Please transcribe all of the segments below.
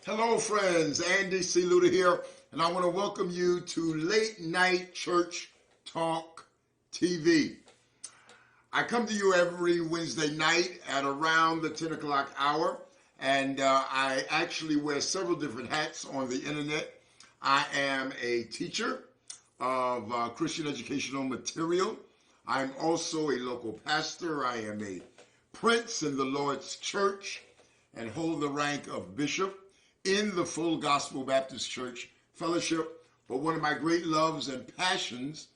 Hello, friends. Andy C. Luda here, and I want to welcome you to Late Night Church Talk TV. I come to you every Wednesday night at around the 10 o'clock hour, and I actually wear several different hats on the internet. I am a teacher of Christian educational material. I'm also a local pastor. I am a prince in the Lord's church and hold the rank of bishop in the Full Gospel Baptist Church Fellowship. But one of my great loves and passions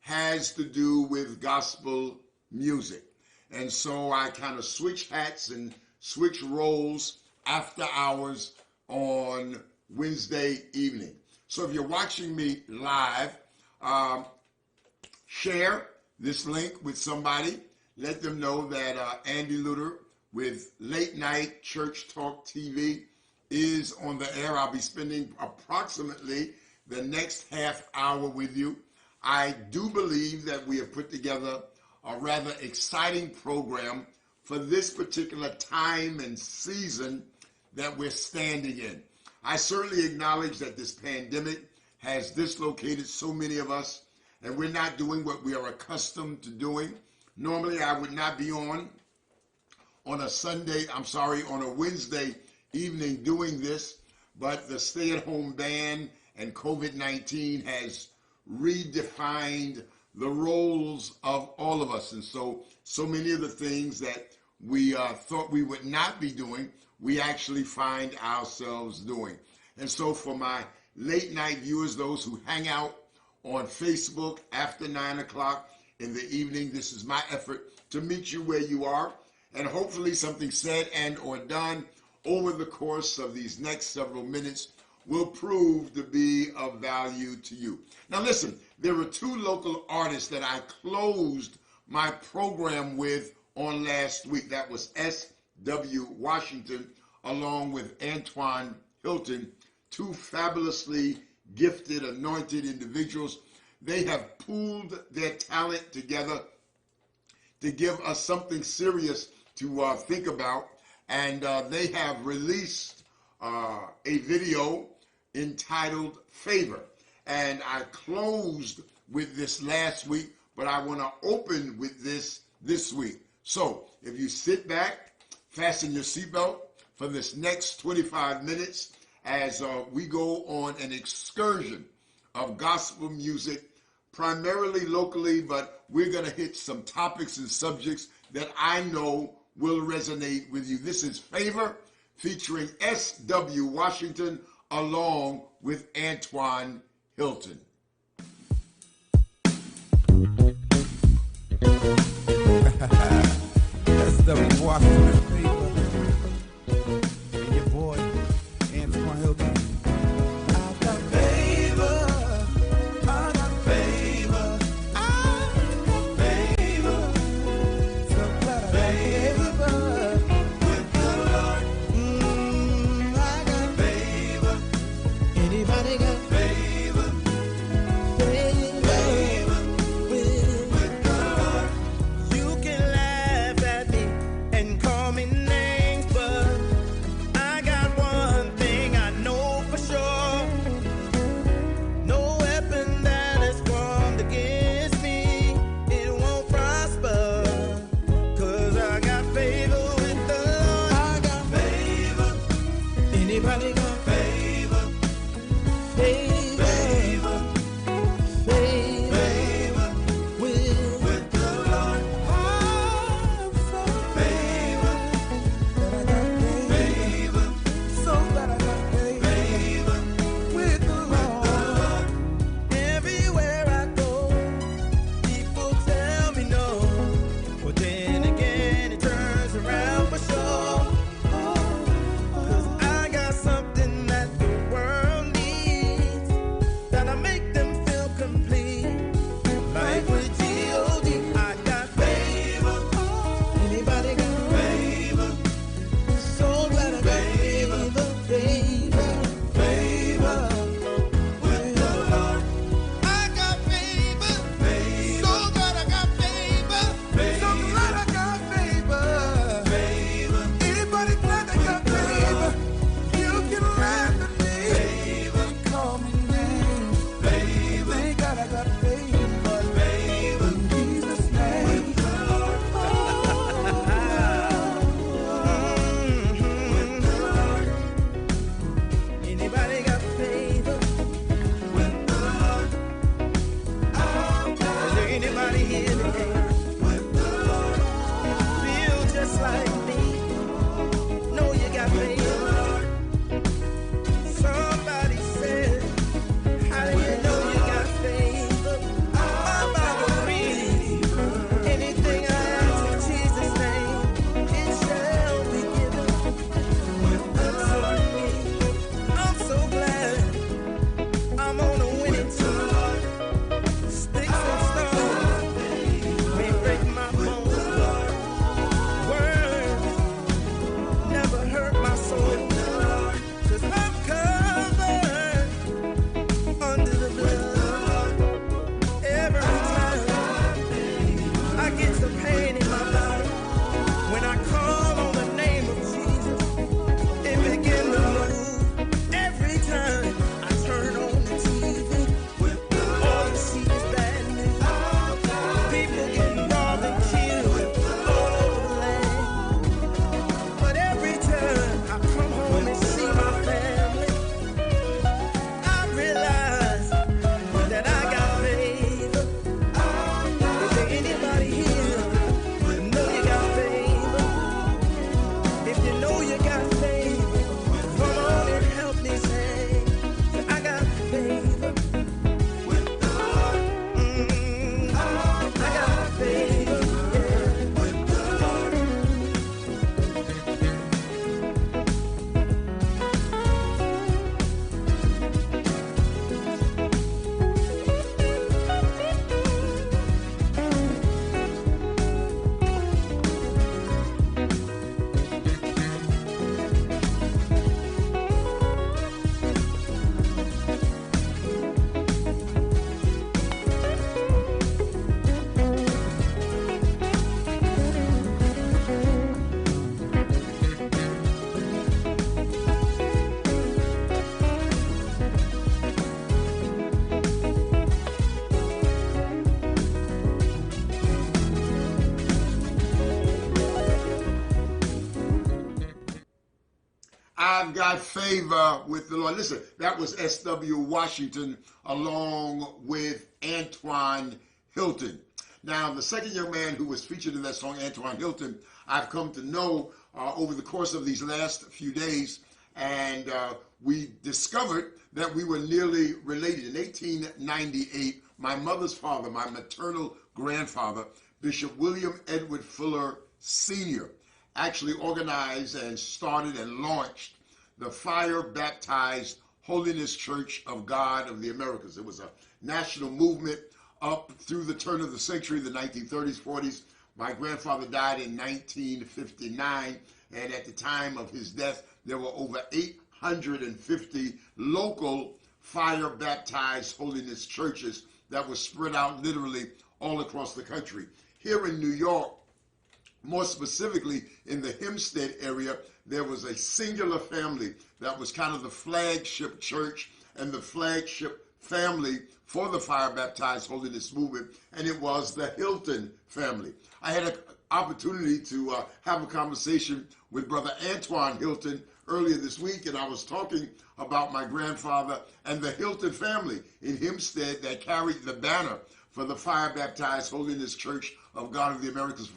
has to do with gospel music. And so I kind of switch hats and switch roles after hours on Wednesday evening. So if you're watching me live, share this link with somebody. Let them know that Andy Luda with Late Night Church Talk TV is on the air. I'll be spending approximately the next half hour with you. I do believe that we have put together a rather exciting program for this particular time and season that we're standing in. I certainly acknowledge that this pandemic has dislocated so many of us, and we're not doing what we are accustomed to doing. Normally, I would not be on a Wednesday evening doing this, but the stay-at-home ban and COVID-19 has redefined the roles of all of us. And so many of the things that we thought we would not be doing, we actually find ourselves doing. And so for my late night viewers, those who hang out on Facebook after 9 o'clock in the evening, this is my effort to meet you where you are, and hopefully something said and or done over the course of these next several minutes will prove to be of value to you. Now listen, there were two local artists that I closed my program with on last week. That was S.W. Washington along with Antoine Hilton, two fabulously gifted, anointed individuals. They have pooled their talent together to give us something serious to think about. And they have released a video entitled Favor. And I closed with this last week, but I want to open with this week. So if you sit back, fasten your seatbelt for this next 25 minutes as we go on an excursion of gospel music, primarily locally, but we're going to hit some topics and subjects that I know will resonate with you. This is Favor featuring S.W. Washington along with Antoine Hilton. S.W. Washington, Favor, and your boy, Antoine Hilton. I got favor, I got favor, I got favor, so glad I got favor with the Lord. I got favor. Anybody got favor? Favor with the Lord. You can laugh at me and call me got favor. Come on and help me say, I got favor with the Lord. I got favor, yeah, with the Lord. I've got favor with the Lord. Listen, that was S.W. Washington along with Antoine Hilton. Now, the second young man who was featured in that song, Antoine Hilton, I've come to know over the course of these last few days, and we discovered that we were nearly related. In 1898, my mother's father, my maternal grandfather, Bishop William Edward Fuller Sr., actually organized and started and launched the Fire Baptized Holiness Church of God of the Americas. It was a national movement up through the turn of the century, the 1930s, 40s. My grandfather died in 1959, and at the time of his death, there were over 850 local Fire Baptized Holiness churches that were spread out literally all across the country. Here in New York, more specifically in the Hempstead area, there was a singular family that was kind of the flagship church and the flagship family for the Fire Baptized Holiness movement, and it was the Hilton family. I had an opportunity to have a conversation with Brother Antoine Hilton earlier this week, and I was talking about my grandfather and the Hilton family in Hempstead that carried the banner for the Fire Baptized Holiness Church of God of the Americas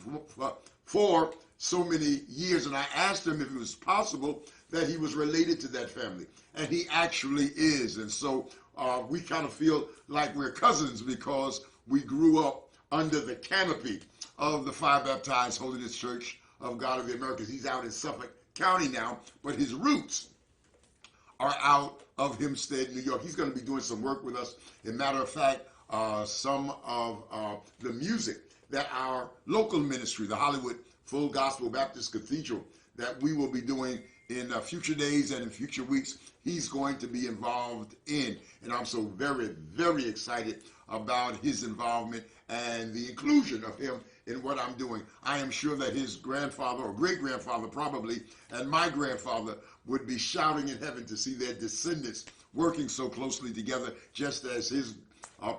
for so many years. And I asked him if it was possible that he was related to that family. And he actually is. And so we kind of feel like we're cousins because we grew up under the canopy of the Fire Baptized Holiness Church of God of the Americas. He's out in Suffolk County now, but his roots are out of Hempstead, New York. He's going to be doing some work with us. As a matter of fact, some of the music that our local ministry, the Hollywood Full Gospel Baptist Cathedral, that we will be doing in future days and in future weeks, he's going to be involved in. And I'm so very, very excited about his involvement and the inclusion of him in what I'm doing. I am sure that his grandfather or great-grandfather probably and my grandfather would be shouting in heaven to see their descendants working so closely together, just as his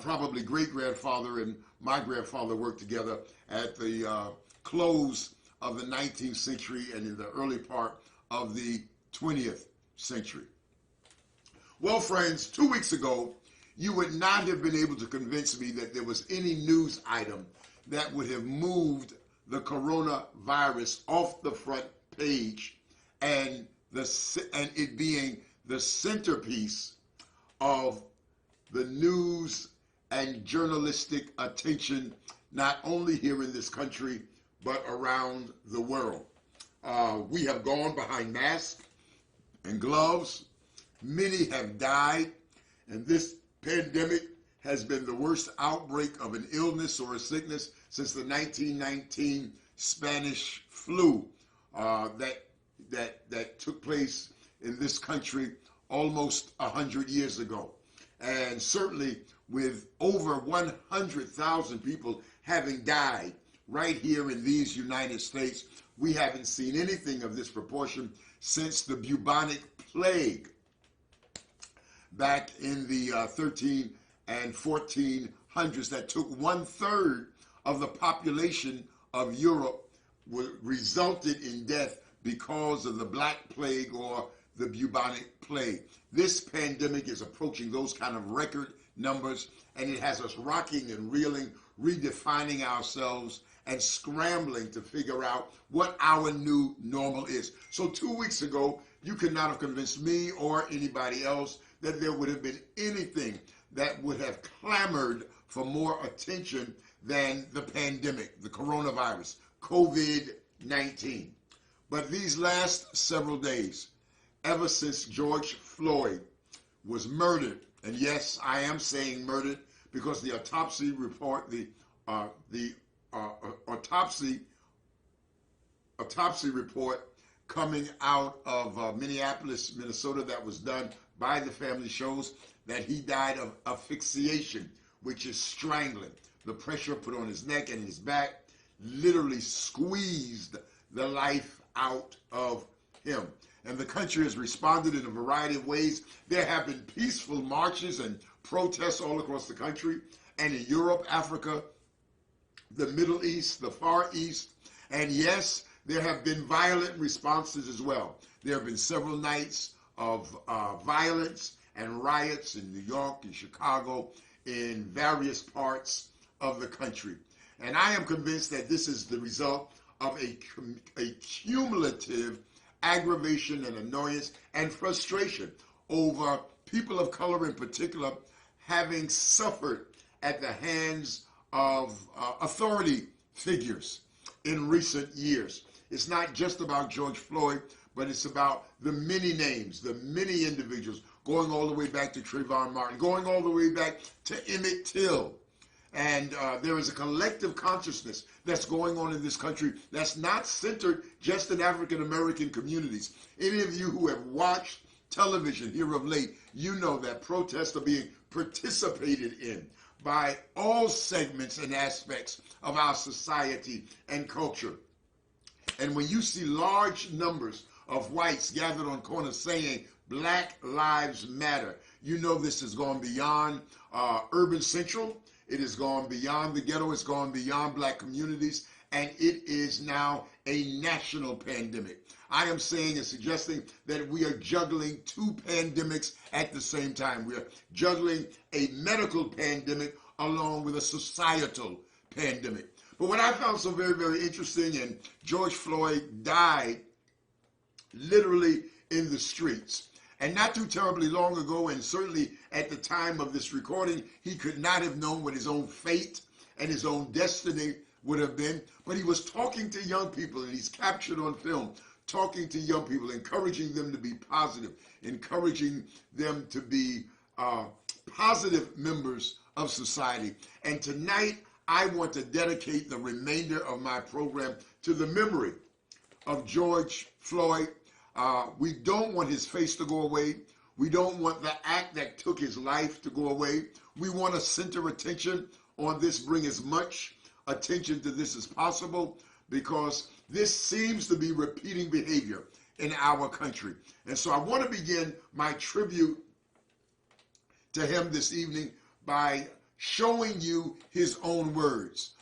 probably great-grandfather and my grandfather worked together at the close of the 19th century and in the early part of the 20th century. Well, friends, 2 weeks ago, you would not have been able to convince me that there was any news item that would have moved the coronavirus off the front page and it being the centerpiece of the news and journalistic attention, not only here in this country, but around the world. We have gone behind masks and gloves. Many have died, and this pandemic has been the worst outbreak of an illness or a sickness since the 1919 Spanish flu that took place in this country almost 100 years ago. And certainly with over 100,000 people having died right here in these United States, we haven't seen anything of this proportion since the bubonic plague back in the 13 and 1400s that took 1/3 of the population of Europe, resulted in death because of the Black Plague or the bubonic plague. This pandemic is approaching those kind of record numbers, and it has us rocking and reeling, redefining ourselves and scrambling to figure out what our new normal is. So 2 weeks ago, you could not have convinced me or anybody else that there would have been anything that would have clamored for more attention than the pandemic, the coronavirus, COVID-19. But these last several days, ever since George Floyd was murdered, and yes, I am saying murdered because the autopsy report, the autopsy report coming out of Minneapolis, Minnesota, that was done by the family shows that he died of asphyxiation, which is strangling. The pressure put on his neck and his back literally squeezed the life out of him. And the country has responded in a variety of ways. There have been peaceful marches and protests all across the country, and in Europe, Africa, the Middle East, the Far East. And yes, there have been violent responses as well. There have been several nights of violence and riots in New York, in Chicago, in various parts of the country. And I am convinced that this is the result of a cumulative aggravation and annoyance and frustration over people of color in particular having suffered at the hands of authority figures in recent years. It's not just about George Floyd, but it's about the many names, the many individuals, going all the way back to Trayvon Martin, going all the way back to Emmett Till. And there is a collective consciousness that's going on in this country that's not centered just in African-American communities. Any of you who have watched television here of late, you know that protests are being participated in by all segments and aspects of our society and culture. And when you see large numbers of whites gathered on corners saying Black Lives Matter, you know this has gone beyond urban central. It has gone beyond the ghetto. It's gone beyond black communities. And it is now a national pandemic. I am saying and suggesting that we are juggling two pandemics at the same time. We are juggling a medical pandemic along with a societal pandemic. But what I found so very, very interesting, and George Floyd died literally in the streets. And not too terribly long ago, and certainly at the time of this recording, he could not have known what his own fate and his own destiny would have been. But he was talking to young people, and he's captured on film, talking to young people, encouraging them to be positive, encouraging them to be positive members of society. And tonight, I want to dedicate the remainder of my program to the memory of George Floyd. We don't want his face to go away. We don't want the act that took his life to go away. We want to center attention on this, bring as much attention to this as possible, because this seems to be repeating behavior in our country. And so I want to begin my tribute to him this evening by showing you his own words.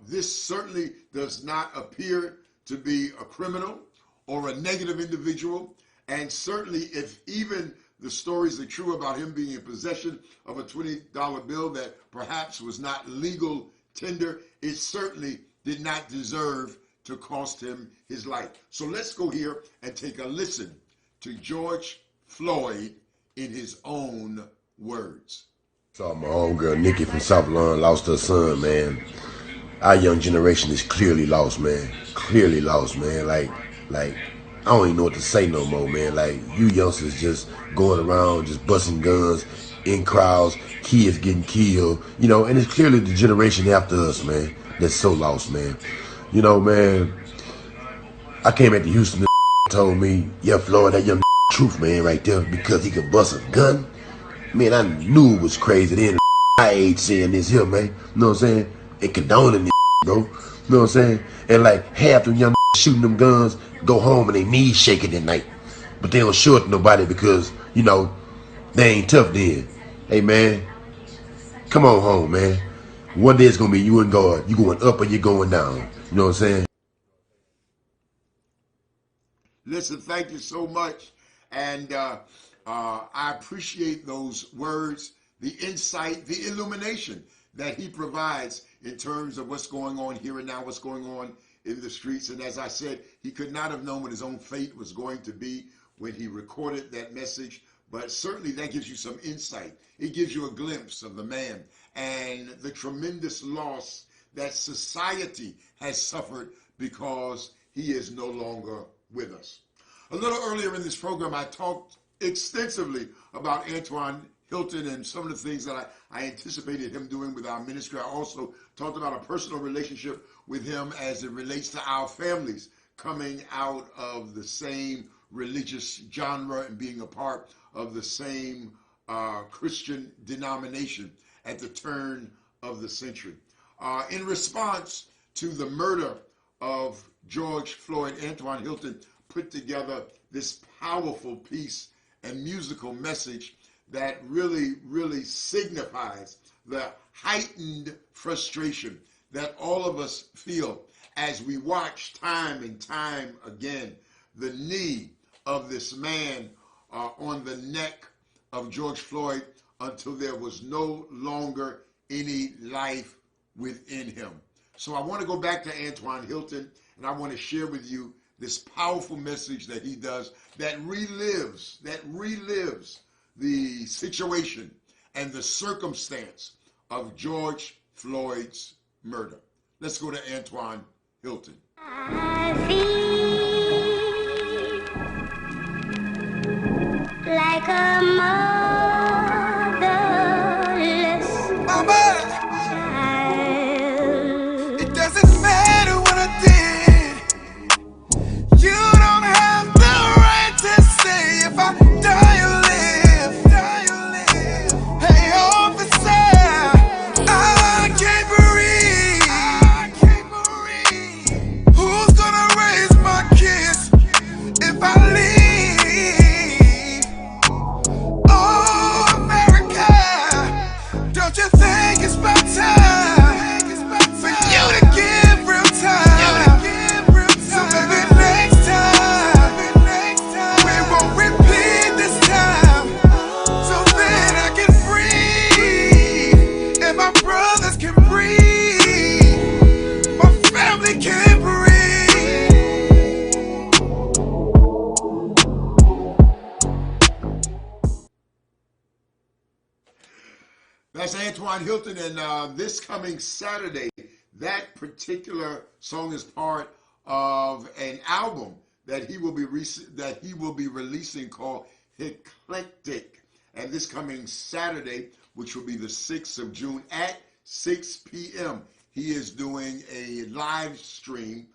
This certainly does not appear to be a criminal or a negative individual, and certainly if even the stories are true about him being in possession of a $20 bill that perhaps was not legal tender, it certainly did not deserve to cost him his life. So let's go here and take a listen to George Floyd in his own words. Saw my homegirl Nikki from South Lawn lost her son, man. Our young generation is clearly lost, man. Clearly lost, man. Like, I don't even know what to say no more, man. Like, you youngsters just going around, just busting guns in crowds, kids getting killed, you know, and it's clearly the generation after us, man, that's so lost, man. You know, man, I came at the Houston, told me, yeah, Floyd, that young truth, man, right there, because he could bust a gun. Man, I knew it was crazy then. My age saying this here, man. You know what I'm saying? And condoning this, bro. You know what I'm saying? And like half them young shooting them guns go home and they knees shaking at night. But they don't show it to nobody because, you know, they ain't tough then. Hey, man, come on home, man. One day it's going to be you and God. You going up or you going down. You know what I'm saying? Listen, thank you so much. And I appreciate those words, the insight, the illumination that he provides in terms of what's going on here and now, what's going on in the streets. And as I said, he could not have known what his own fate was going to be when he recorded that message, but certainly that gives you some insight. It gives you a glimpse of the man and the tremendous loss that society has suffered because he is no longer with us. A little earlier in this program, I talked extensively about Antwan Hilton and some of the things that I anticipated him doing with our ministry. I also talked about a personal relationship with him as it relates to our families coming out of the same religious genre and being a part of the same Christian denomination at the turn of the century. In response to the murder of George Floyd, Antwan Hilton put together this powerful piece and musical message that really, really signifies the heightened frustration that all of us feel as we watch time and time again the knee of this man on the neck of George Floyd until there was no longer any life within him. So I want to go back to Antwan Hilton, and I want to share with you this powerful message that he does that relives the situation and the circumstance of George Floyd's murder. Let's go to Antwan Hilton. I feel like a motherless child. It doesn't matter what I did. You don't have the right to say if I die or live. Hey, officer, I can't breathe. Who's gonna raise my kids if I leave? Oh, America, don't you think it's about time for you to give real time? So maybe next time we won't repeat this time, so then I can breathe and my brothers can breathe, my family can breathe. That's Antwan Hilton, and this coming Saturday, that particular song is part of an album that he will be releasing called Eclectic. And this coming Saturday, which will be the 6th of June at 6 p.m., he is doing a live stream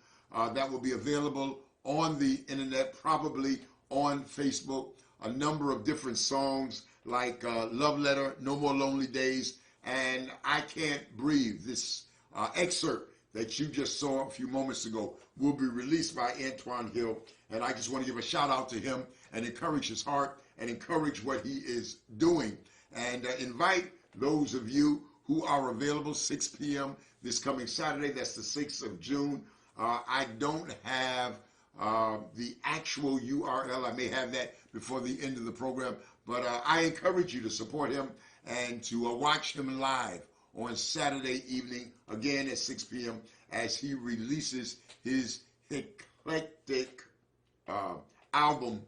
that will be available on the internet, probably on Facebook. A number of different songs like Love Letter, No More Lonely Days, and I Can't Breathe. This excerpt that you just saw a few moments ago will be released by Antwan Hill, and I just want to give a shout out to him and encourage his heart and encourage what he is doing, and invite those of you who are available 6 p.m. this coming Saturday. That's the 6th of June. I don't have the actual URL. I may have that before the end of the program, but I encourage you to support him and to watch him live on Saturday evening, again at 6 p.m., as he releases his eclectic album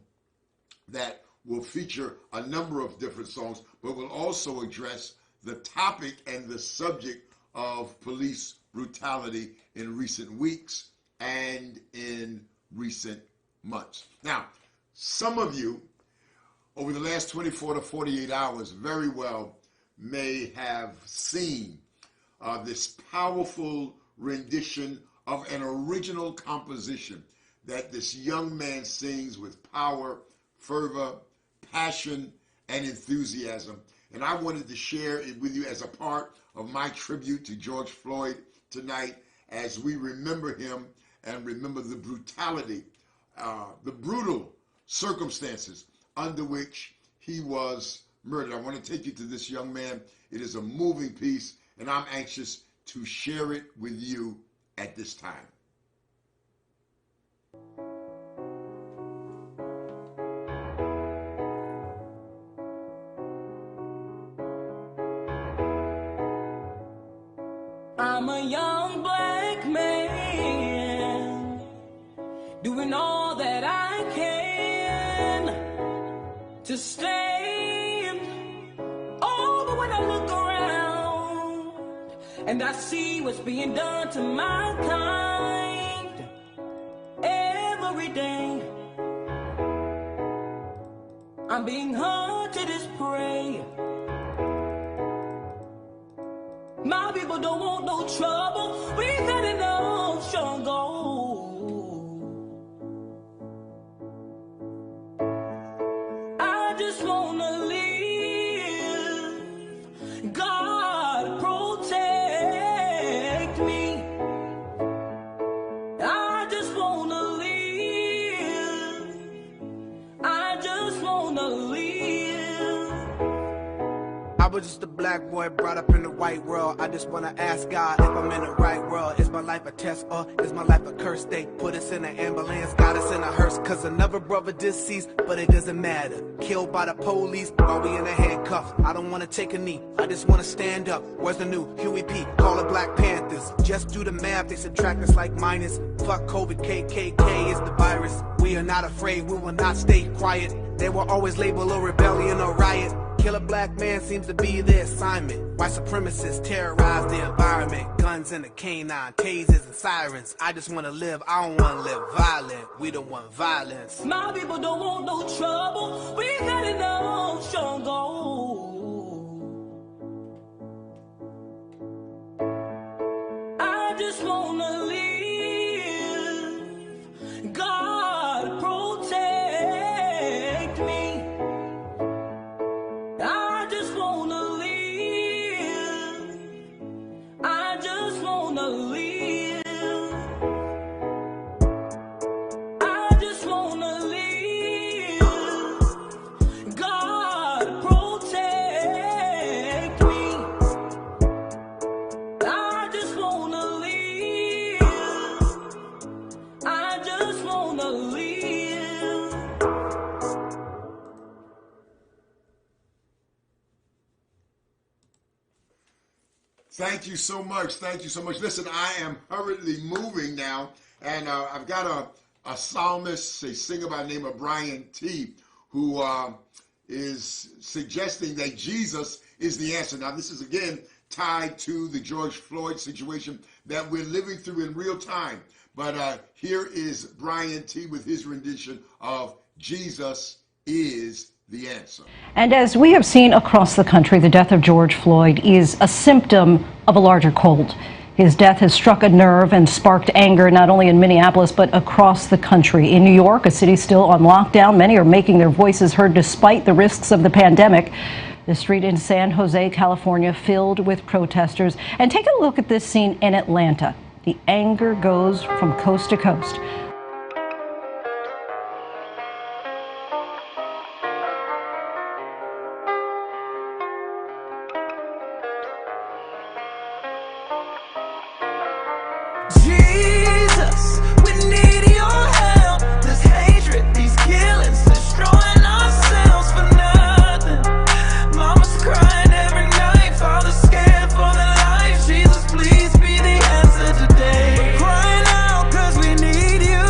that will feature a number of different songs, but will also address the topic and the subject of police brutality in recent weeks and in recent months. Now, some of you over the last 24 to 48 hours very well may have seen this powerful rendition of an original composition that this young man sings with power, fervor, passion, and enthusiasm. And I wanted to share it with you as a part of my tribute to George Floyd tonight as we remember him and remember the brutality, the brutal circumstances under which he was murdered. I want to take you to this young man. It is a moving piece, and I'm anxious to share it with you at this time. I'm a young black man, doing all that I can to stay. Oh, but when I look around and I see what's being done to my kind every day, I'm being hunted as prey. My people don't want no trouble. We've had enough struggle. I just wanna live. God protect me. I just wanna live. I just wanna live. I was just a black boy brought up in the white world. I just wanna ask God if I'm in the right world. Is my life a test or is my life a curse? They put us in an ambulance, got us in a hearse, cause another brother deceased, but it doesn't matter. Killed by the police while we in a handcuff. I don't wanna take a knee, I just wanna stand up. Where's the new Huey P? Call it Black Panthers. Just do the math, they subtract us like minus. Fuck COVID, KKK is the virus. We are not afraid, we will not stay quiet. They will always label a rebellion or riot. Kill a black man seems to be their assignment. White supremacists terrorize the environment. Guns and the canine, tasers and sirens. I just wanna live, I don't wanna live violent. We don't want violence. My people don't want no trouble. We've had enough struggle. I just wanna live. God protect me. I just wanna live. I just wanna live. I just wanna live. God protect me. I just wanna live. I just wanna live. Thank you so much. Thank you so much. Listen, I am hurriedly moving now, and I've got a psalmist, a singer by the name of Brian T., who is suggesting that Jesus is the answer. Now, this is, again, tied to the George Floyd situation that we're living through in real time. But here is Brian T. with his rendition of Jesus is the answer. And as we have seen across the country, the death of George Floyd is a symptom of a larger cold. His death has struck a nerve and sparked anger not only in Minneapolis but across the country. In New York, a city still on lockdown, many are making their voices heard despite the risks of the pandemic. The street in San Jose, California, filled with protesters. And take a look at this scene in Atlanta. The anger goes from coast to coast. Jesus, we need your help. This hatred, these killings, destroying ourselves for nothing. Mama's crying every night, father's scared for their life. Jesus, please be the answer today. Crying out 'cause we need you.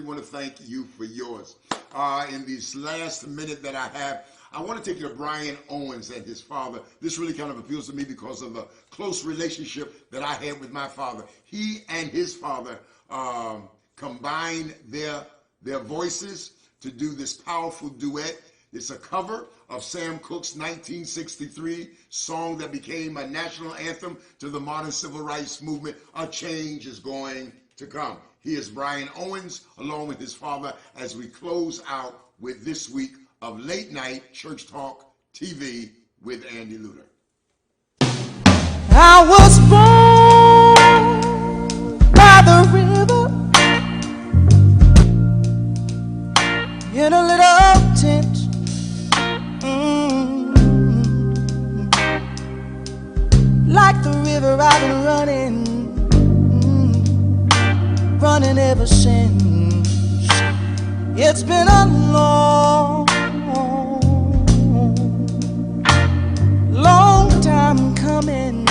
want to thank you for yours. In this last minute that I have, I want to take you to Brian Owens and his father. This really kind of appeals to me because of the close relationship that I had with my father. He and his father combined their voices to do this powerful duet. It's a cover of Sam Cooke's 1963 song that became a national anthem to the modern civil rights movement. A change is going to come. He is Brian Owens, along with his father, as we close out with this week of Late Night Church Talk TV with Andy Luter. I was born by the river in a little tent. Like the river I've been running ever since. It's been a long time coming,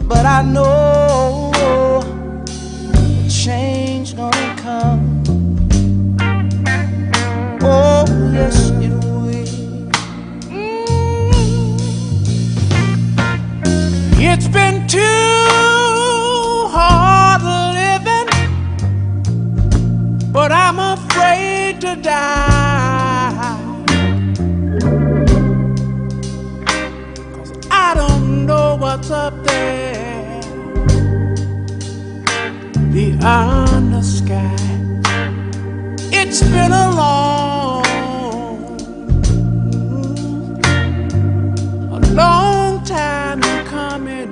but I know a change gonna come. Oh yes it will. It's been too hard living, but I'm afraid to die. 'Cause I don't know what's up there beyond the sky. It's been a long time coming,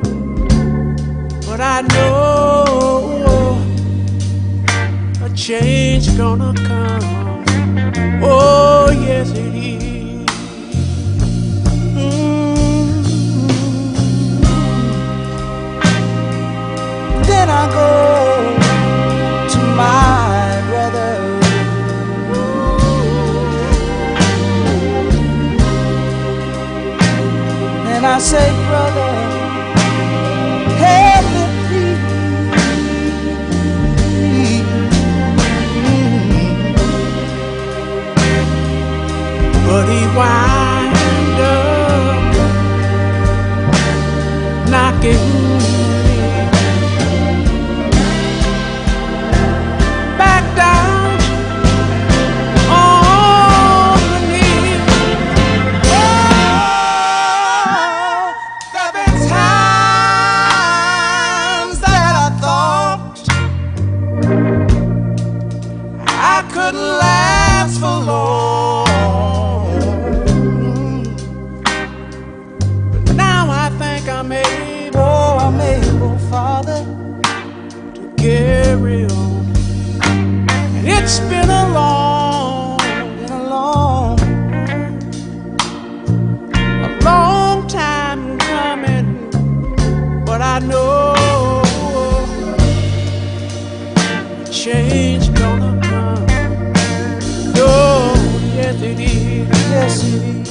but I know a change gonna come. Oh yes it is. Then I go to my brother. And I say, brother, help me please. But he wind up knocking me back down on the knees. There've been times that I thought I couldn't last for long, but now I think I'm able, Father, to carry on. And it's been a long time coming, but I know change gonna come. Oh, yes it is. Yes it is.